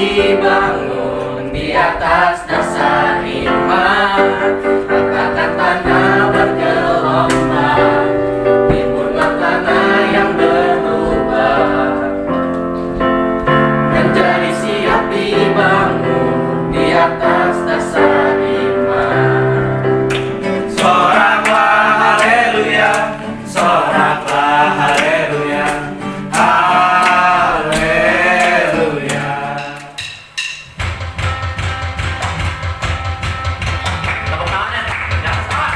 dibangun di atas dasar iman, katakan tanah bergelombang, timbullah tanah yang berubah, menjadi siap dibangun di atas dasar iman. Soraklah haleluya, soraklah haleluya, haleluya. Tepuk tangannya, jangan salah.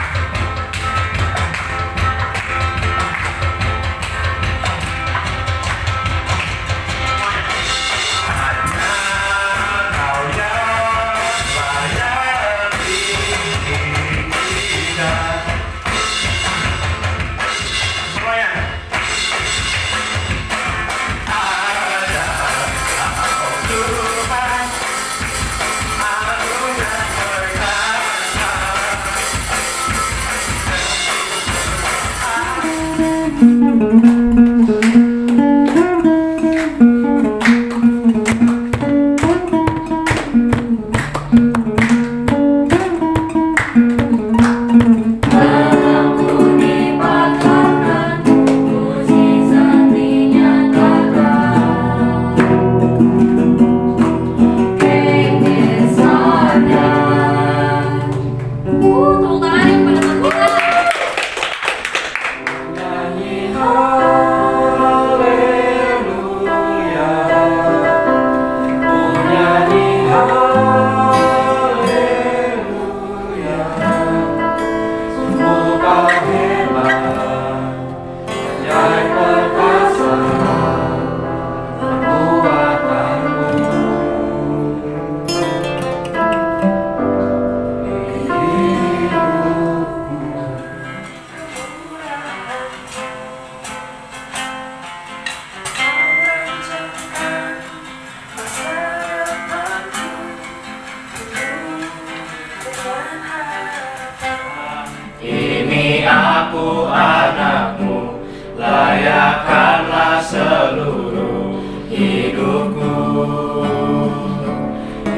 Ini aku anakmu, layakkanlah seluruh hidupku.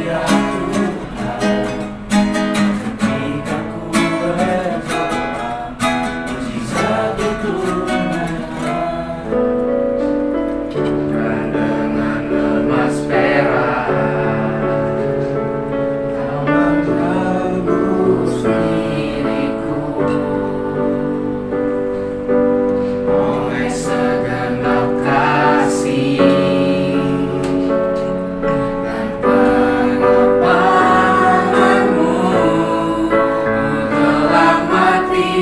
Ya Tuhan, ketika ku berdoa, mujizat itu nyata. Dan dengan emas perak kau menebus diriku. Oleh segenap kasih dan pengepalanmu, ku telah mati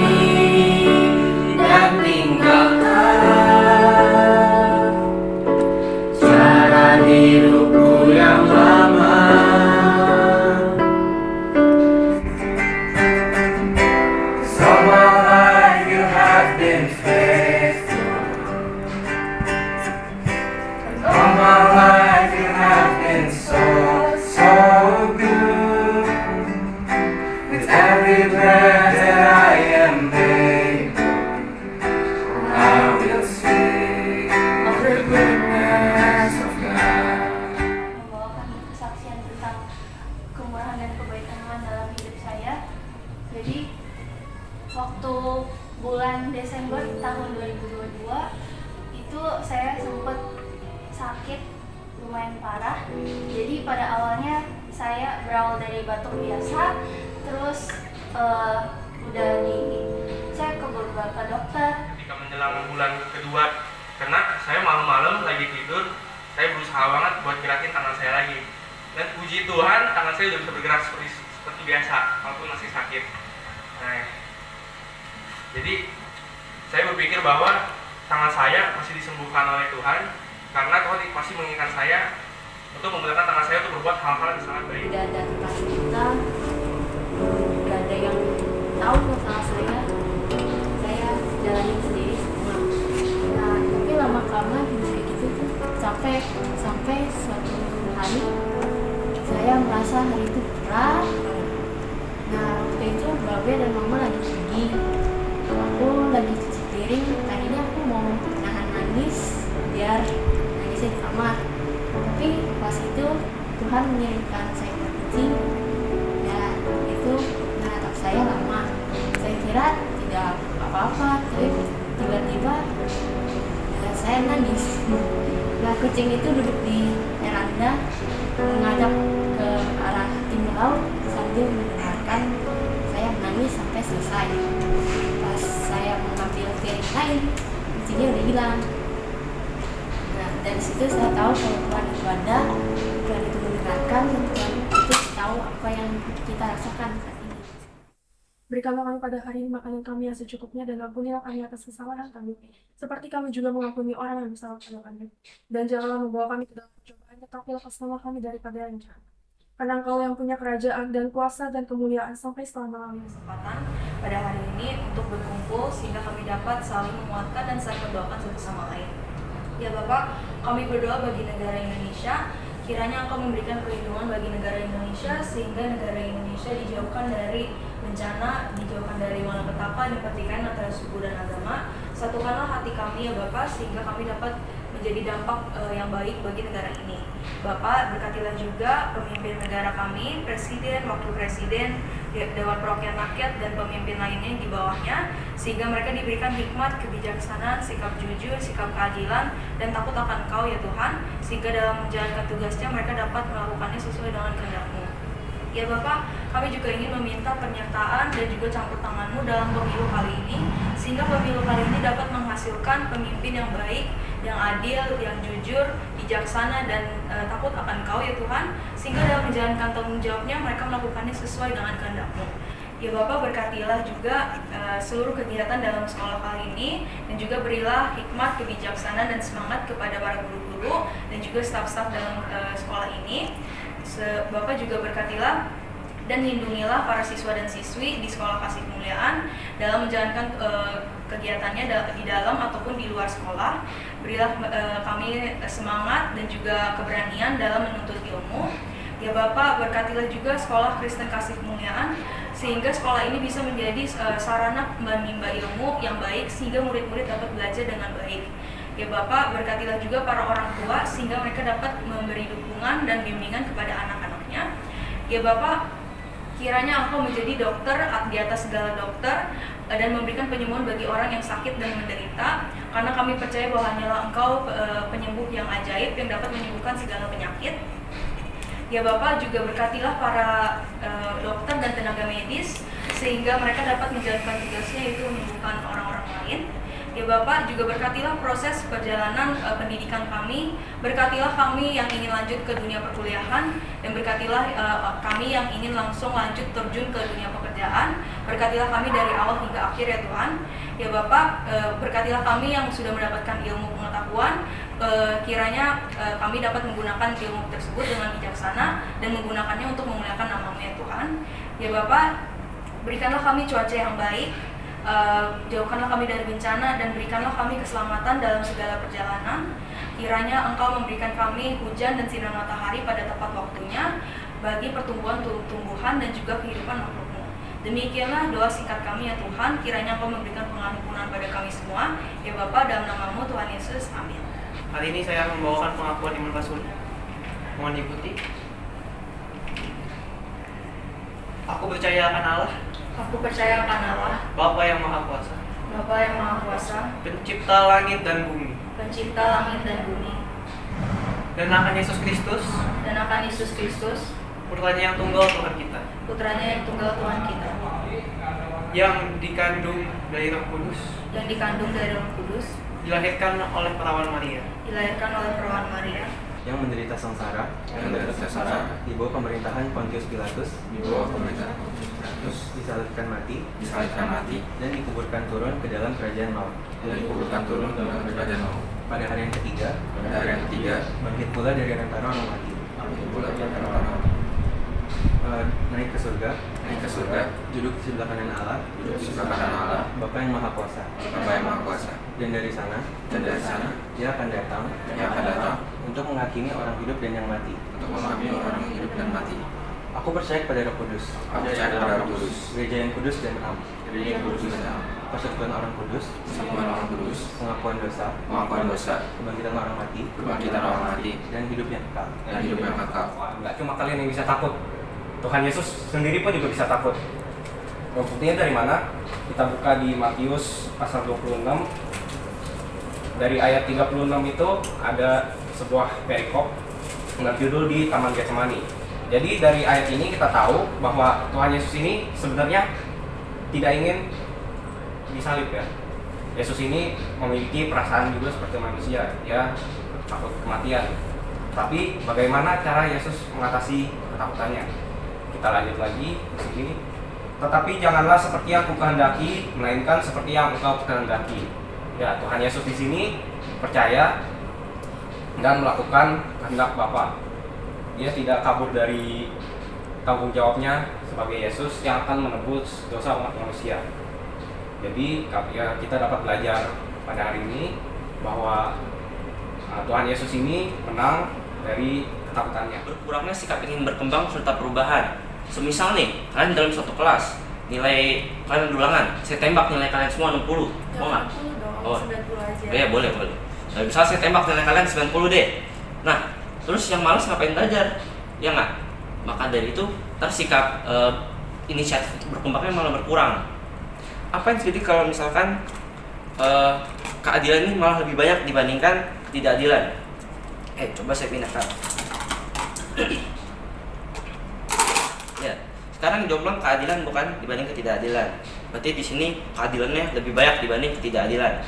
dan tinggalkan cara hidupku yang lama. So my life you have been faithful, and all my life you have been so, so good. With every breath that I am able, I will sing of the goodness of God. Membawakan kesaksian tentang kemurahan dan kebaikan Tuhan dalam hidup saya. Jadi waktu bulan Desember tahun 2022 itu saya sempat sakit lumayan parah. Jadi pada awalnya saya berawal dari batuk biasa, terus udah dicek ke beberapa dokter. Ketika menjelang bulan kedua, karena saya malam-malam lagi tidur, saya berusaha banget buat gerakin tangan saya lagi. Dan puji Tuhan, tangan saya udah bisa bergerak seperti biasa, walaupun masih sakit. Nah, jadi saya berpikir bahwa tangan saya masih disembuhkan oleh Tuhan, karena Tuhan masih menginginkan saya untuk menggunakan tangan saya untuk berbuat hal-hal yang sangat baik. Tidak ada tetangga kita, tidak ada yang tahu masalah saya jalanin sendiri semua. Nah, tapi lama-kelamaan kayak gitu tuh sampai suatu hari saya merasa hari itu berat. Nah, waktu itu Babe dan Mama lagi pergi, aku lagi cuci piring. Tadinya aku mau nahan nangis biar nangisnya di kamar, tapi pas itu Tuhan mengirimkan saya ke kucing, ya itu menatap saya lama. Saya kira tidak apa-apa, tapi tiba-tiba ya, saya nangis. Nah, kucing itu duduk di veranda menghadap ke arah timur laut sambil mendengarkan saya menangis sampai selesai. Pas saya mengambil piring lain, kucingnya udah hilang. Nah, dari situ saya tahu kalau Tuhan itu ada, Tuhan itu mendengarkan, dan Tuhan itu tahu apa yang kita rasakan saat ini. Berikanlah kami pada hari ini makanan kami yang secukupnya, dan ampunilah kami atas kesalahan kami, seperti kami juga mengampuni orang yang bersalah pada kami. Dan janganlah membawa kami ke dalam percobaan, tetapi lepaskanlah kami daripada yang jahat. Karena Engkau yang punya kerajaan dan kuasa dan kemuliaan sampai selama-lamanya. Kesempatan pada hari ini untuk berkumpul sehingga kami dapat saling menguatkan dan saling mendoakan satu sama lain. Ya Bapak, kami berdoa bagi negara Indonesia, kiranya Engkau memberikan perlindungan bagi negara Indonesia sehingga negara Indonesia dijauhkan dari bencana, dijauhkan dari malapetaka dan pertikaian antara suku dan agama. Satukanlah hati kami ya Bapak sehingga kami dapat menjadi dampak yang baik bagi negara ini. Bapak, berkatilah juga pemimpin negara kami, presiden, wakil presiden, dewan perwakilan rakyat, dan pemimpin lainnya di bawahnya, sehingga mereka diberikan hikmat, kebijaksanaan, sikap jujur, sikap keadilan, dan takut akan Engkau ya Tuhan, sehingga dalam menjalankan tugasnya mereka dapat melakukannya sesuai dengan kehendak-Mu. Ya Bapak, kami juga ingin meminta penyertaan dan juga campur tangan-Mu dalam pemilu kali ini, sehingga pemilu kali ini dapat menghasilkan pemimpin yang baik, yang adil, yang jujur, bijaksana, dan takut akan Kau ya Tuhan, sehingga dalam menjalankan tanggung jawabnya mereka melakukannya sesuai dengan kehendak-Mu. Ya Bapak, berkatilah juga seluruh kegiatan dalam sekolah kali ini, dan juga berilah hikmat, kebijaksanaan, dan semangat kepada para guru-guru dan juga staf-staf dalam sekolah ini. Bapak juga berkatilah dan lindungilah para siswa dan siswi di Sekolah Kasih Kemuliaan dalam menjalankan kegiatannya di dalam ataupun di luar sekolah. Berilah kami semangat dan juga keberanian dalam menuntut ilmu. Ya Bapak, berkatilah juga Sekolah Kristen Kasih Kemuliaan sehingga sekolah ini bisa menjadi sarana menimba ilmu yang baik sehingga murid-murid dapat belajar dengan baik. Ya Bapak, berkatilah juga para orang tua sehingga mereka dapat memberi dukungan dan bimbingan kepada anak-anaknya. Ya Bapak, kiranya Engkau menjadi dokter di atas segala dokter dan memberikan penyembuhan bagi orang yang sakit dan menderita, karena kami percaya bahwa hanyalah Engkau penyembuh yang ajaib yang dapat menyembuhkan segala penyakit. Ya Bapak, juga berkatilah para dokter dan tenaga medis sehingga mereka dapat menjalankan tugasnya yaitu menyembuhkan orang-orang lain. Ya Bapak, juga berkatilah proses perjalanan pendidikan kami, berkatilah kami yang ingin lanjut ke dunia perkuliahan, dan berkatilah kami yang ingin langsung lanjut terjun ke dunia pekerjaan, berkatilah kami dari awal hingga akhir ya Tuhan. Ya Bapak, berkatilah kami yang sudah mendapatkan ilmu pengetahuan, kiranya kami dapat menggunakan ilmu tersebut dengan bijaksana dan menggunakannya untuk memuliakan nama-Mu ya Tuhan. Ya Bapak, berikanlah kami cuaca yang baik, jauhkanlah kami dari bencana dan berikanlah kami keselamatan dalam segala perjalanan. Kiranya Engkau memberikan kami hujan dan sinar matahari pada tepat waktunya bagi pertumbuhan tumbuhan dan juga kehidupan makhluk-Mu. Demikianlah doa singkat kami ya Tuhan, kiranya Engkau memberikan pengampunan pada kami semua. Ya Bapa, dalam nama-Mu Tuhan Yesus, amin. Hari ini saya membawakan pengakuan iman Rasul. Mohon diikuti. Aku percaya akan Allah, Aku percaya akan Allah, Bapa yang Maha Kuasa, Bapa yang Maha Kuasa, Pencipta langit dan bumi, Pencipta langit dan bumi, dan akan Yesus Kristus, dan akan Yesus Kristus, Putranya yang tunggal Tuhan kita, Putranya yang tunggal Tuhan kita, yang dikandung dari Roh Kudus, yang dikandung dari Roh Kudus, dilahirkan oleh perawan Maria, dilahirkan oleh perawan Maria, yang menderita sengsara di bawah pemerintahan Pontius Pilatus, disalibkan mati, dan dikuburkan turun ke dalam kerajaan maut. Pada hari yang ketiga, bangkit pula dari antara orang mati. Naik ke surga, duduk di sebelah kanan Allah, Bapa yang Maha Kuasa. Dan dari sana, Dia akan datang untuk menghakimi orang hidup dan yang mati. Aku percaya kepada Roh Kudus, gereja yang kudus dan am, persekutuan orang kudus, pengakuan dosa, kebangkitan orang mati, dan hidup yang kekal. Nggak cuma kalian yang bisa takut, Tuhan Yesus sendiri pun juga bisa takut. Buktinya dari mana? Kita buka di Matius pasal 26. Dari ayat 36 itu ada sebuah perikop dengan judul di Taman Getsemani. Jadi dari ayat ini kita tahu bahwa Tuhan Yesus ini sebenarnya tidak ingin disalib ya. Yesus ini memiliki perasaan juga seperti manusia, dia takut kematian. Tapi bagaimana cara Yesus mengatasi ketakutannya? Kita lanjut lagi di sini. Tetapi janganlah seperti yang kukehendaki, melainkan seperti yang engkau kehendaki. Ya, Tuhan Yesus di sini percaya dan melakukan kehendak Bapa. Dia tidak kabur dari tanggung jawabnya sebagai Yesus yang akan menebus dosa umat manusia. Jadi ya, kita dapat belajar pada hari ini bahwa Tuhan Yesus ini menang dari ketakutannya. Berkurangnya sikap ingin berkembang serta perubahan. Semisal nih, kalian dalam suatu kelas, nilai kalian ulangan, saya tembak nilai kalian semua 60, mau nggak? 80 dong, Oh. 90 aja. Ya boleh. Nah, misalnya saya tembak nilai kalian 90 deh. Nah, terus yang malas ngapain belajar? Ya nggak? Maka dari itu, tersikap inisiatif untuk berkembangnya malah berkurang. Apa yang terjadi kalau misalkan keadilan ini malah lebih banyak dibandingkan ketidakadilan? Coba saya pindahkan. Ya, sekarang jomblang keadilan bukan dibanding ketidakadilan. Berarti di sini keadilannya lebih banyak dibanding ketidakadilan.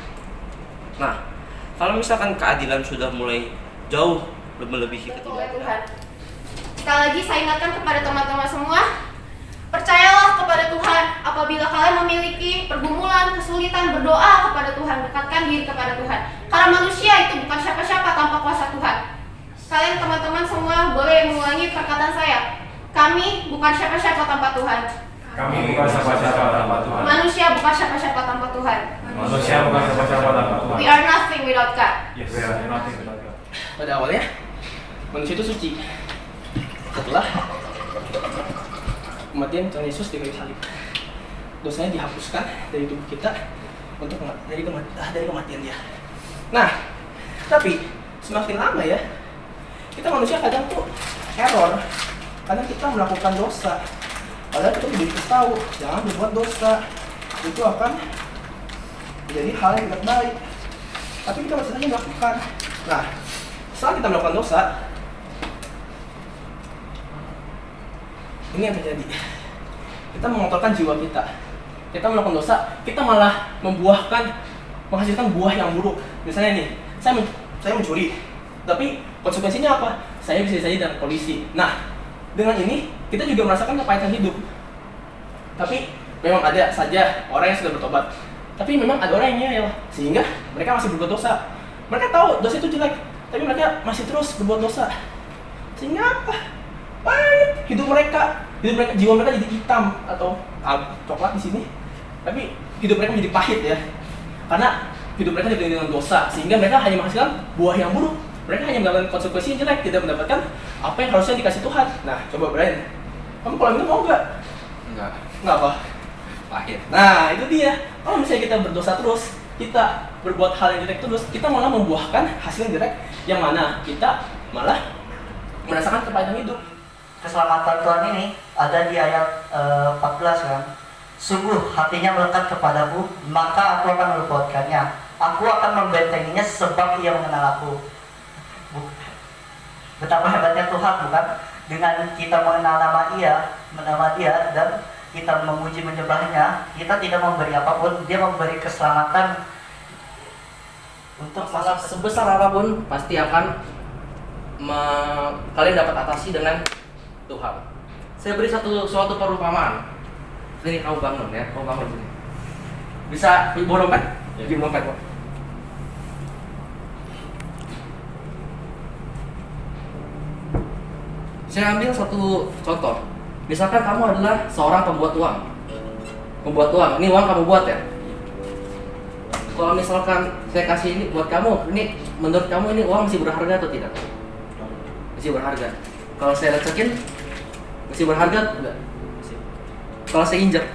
Nah, kalau misalkan keadilan sudah mulai jauh melebihi oleh ketidakadilan. Tuhan. Sekali lagi saya ingatkan kepada teman-teman semua, percayalah kepada Tuhan. Apabila kalian memiliki pergumulan, kesulitan, berdoa kepada Tuhan, dekatkan diri kepada Tuhan. Karena manusia itu bukan siapa-siapa tanpa kuasa Tuhan. Kalian teman-teman semua boleh mengulangi perkataan saya. Kami bukan siapa-siapa tanpa Tuhan. Kami bukan siapa-siapa tanpa Tuhan. Manusia bukan siapa-siapa tanpa Tuhan. Manusia bukan siapa-siapa tanpa Tuhan. We are nothing without God. Yes, we are nothing without God. Pada awalnya manusia itu suci. Setelah kematian Tuhan Yesus di kayu salib, dosanya dihapuskan dari tubuh kita untuk dari kematian Dia. Nah, tapi semakin lama ya, kita manusia kadang tuh error. Kadang kita melakukan dosa. Padahal kita diberi tahu jangan berbuat dosa. Itu akan menjadi hal yang tidak baik. Tapi kita masih saja melakukan. Nah, saat kita melakukan dosa, ini yang terjadi. Kita mengotorkan jiwa kita. Kita melakukan dosa, kita malah menghasilkan buah yang buruk. Misalnya nih, saya mencuri, tapi konsekuensinya apa? Saya bisa saja dengan polisi. Nah, dengan ini kita juga merasakan kepahitan hidup. Tapi memang ada saja orang yang sudah bertobat. Tapi memang ada orang yang ngeyel, sehingga mereka masih berbuat dosa. Mereka tahu dosa itu jelek, tapi mereka masih terus berbuat dosa. Sehingga apa? Pahit hidup mereka, jiwa mereka jadi hitam atau coklat di sini. Tapi hidup mereka menjadi pahit ya, karena hidup mereka dipenuhi dengan dosa, sehingga mereka hanya menghasilkan buah yang buruk. Mereka hanya mendapatkan konsekuensi yang jelek, tidak mendapatkan apa yang harusnya dikasih Tuhan. Nah, coba Brian, kamu kalau minum mau nggak? Nggak apa? Pahit. Nah, itu dia. Kalau misalnya kita berdosa terus, kita berbuat hal yang jelek terus, kita malah membuahkan hasil yang jelek, yang mana kita malah merasakan kepahitan hidup. Keselamatan Tuhan ini ada di ayat 14 kan. Sungguh hatinya melekat kepadaku, maka aku akan melupakannya. Aku akan membentenginya sebab ia mengenal aku. Betapa hebatnya Tuhan, bukan? Dengan kita mengenal nama Dia dan kita memuji menyembahnya, kita tidak memberi apapun, Dia memberi keselamatan untuk masalah sebesar apapun pasti akan kalian dapat atasi dengan Tuhan. Saya beri suatu perumpamaan. Ini kamu bangun ya, kamu bangun sini. Bisa bawa dompet? Jadi dompet kok. Saya ambil satu contoh. Misalkan kamu adalah seorang pembuat uang. Ini uang kamu buat ya. Kalau misalkan saya kasih ini buat kamu, ini menurut kamu ini uang masih berharga atau tidak? Masih berharga. Kalau saya lecekin, masih berharga enggak? Kalau saya injek,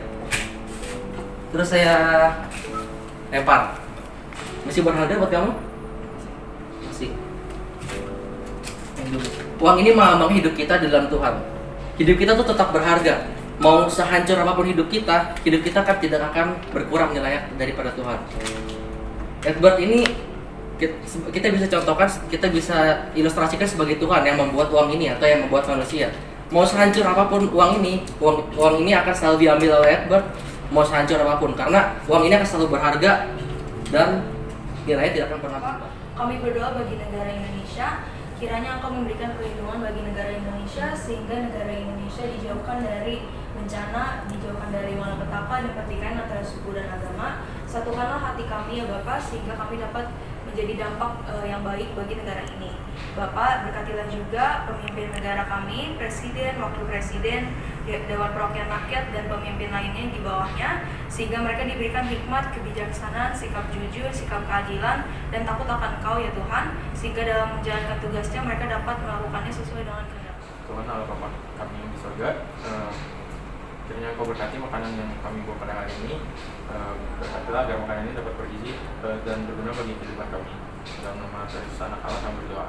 terus saya lempar. Masih berharga buat kamu? Masih. Uang ini melambang hidup kita di dalam Tuhan. Hidup kita tuh tetap berharga. Mau sehancur apapun hidup kita kan tidak akan berkurang nilainya daripada Tuhan. Edward ini kita bisa contohkan, kita bisa ilustrasikan sebagai Tuhan yang membuat uang ini atau yang membuat manusia. Mau sehancur apapun uang ini akan selalu diambil oleh Edward. Mau sehancur apapun, karena uang ini akan selalu berharga dan nilainya tidak akan pernah berubah. Kami berdoa bagi negara Indonesia, kiranya Engkau memberikan perlindungan bagi negara Indonesia sehingga negara Indonesia dijauhkan dari bencana, dijauhkan dari malapetaka dan pertikaian antara suku dan agama. Satukanlah hati kami ya Bapak sehingga kami dapat menjadi dampak yang baik bagi negara ini. Bapak berkatilah juga pemimpin negara kami, presiden, wakil presiden, dewan perwakilan rakyat dan pemimpin lainnya di bawahnya sehingga mereka diberikan hikmat, kebijaksanaan, sikap jujur, sikap keadilan dan takut akan Engkau ya Tuhan sehingga dalam menjalankan tugasnya mereka dapat melakukannya sesuai dengan kehendak. Tuhan Allah Bapa kami yang di surga, kiranya Engkau berkati makanan yang kami bawa pada hari ini, berkatilah agar makanan ini dapat bergizi dan berguna bagi kehidupan kami. Dalam nama Yesus Anak Allah kami berdoa.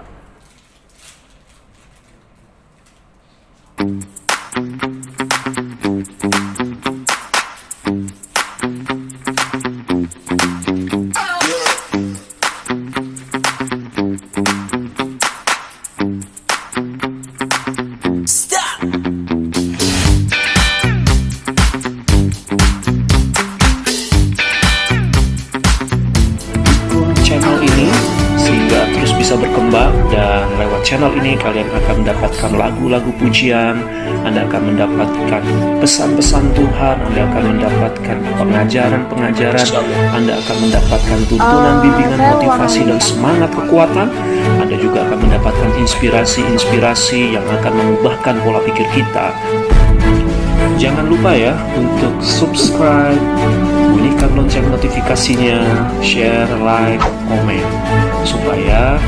Channel ini sehingga terus bisa berkembang, dan lewat channel ini kalian akan mendapatkan lagu-lagu pujian, Anda akan mendapatkan pesan-pesan Tuhan, Anda akan mendapatkan pengajaran-pengajaran, Anda akan mendapatkan tuntunan, bimbingan, motivasi dan semangat kekuatan. Anda juga akan mendapatkan inspirasi-inspirasi yang akan mengubahkan pola pikir kita. Jangan lupa ya untuk subscribe, bunyikan lonceng notifikasinya, share, like, komen, supaya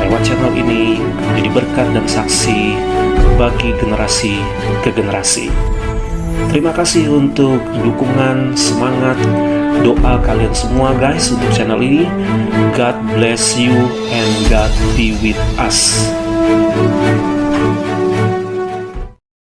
lewat channel ini menjadi berkat dan saksi bagi generasi ke generasi. Terima kasih untuk dukungan, semangat, doa kalian semua guys untuk channel ini. God bless you and God be with us.